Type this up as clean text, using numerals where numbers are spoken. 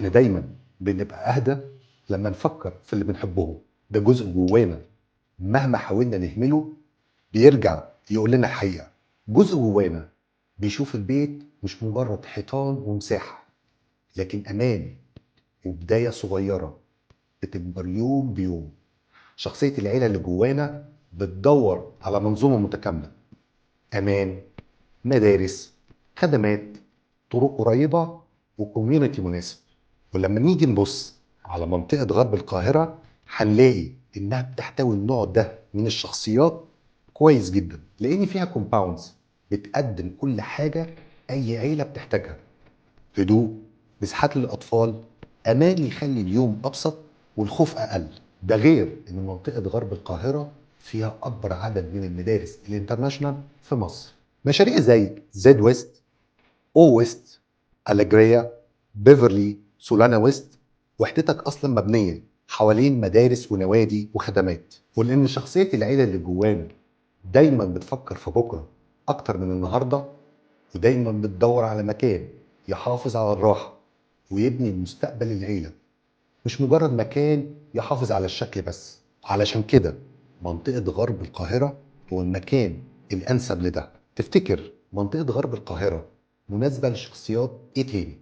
احنا دايما بنبقى اهدى لما نفكر في اللي بنحبهم. ده جزء جوانا مهما حاولنا نهمله بيرجع يقول لنا الحقيقة. جزء جوانا بيشوف البيت مش مجرد حيطان ومساحة، لكن امان وبداية صغيرة بتكبر يوم بيوم. شخصية العيلة اللي جوانا بتدور على منظومة متكاملة: امان، مدارس، خدمات، طرق قريبة، وكوميونتي مناسب. ولما نيجي نبص على منطقة غرب القاهرة هنلاقي إنها بتحتوي النوع ده من الشخصيات كويس جدا، لأن فيها كومباوندز بتقدم كل حاجة أي عيلة بتحتاجها: هدوء، مساحات للأطفال، أمان يخلي اليوم أبسط والخوف أقل. ده غير إن منطقة غرب القاهرة فيها أكبر عدد من المدارس الانترناشنال في مصر. مشاريع زي زد ويست، او ويست، أليجريا، بيفرلي، سولانا ويست، وحدتك أصلا مبنية حوالين مدارس ونوادي وخدمات. ولأن شخصية العيلة اللي جوانا دايما بتفكر في بكرة أكتر من النهاردة، ودايما بتدور على مكان يحافظ على الراحة ويبني مستقبل العيلة، مش مجرد مكان يحافظ على الشكل بس. علشان كده منطقة غرب القاهرة هو المكان الأنسب لده. تفتكر منطقة غرب القاهرة مناسبة لشخصيات إيه تاني؟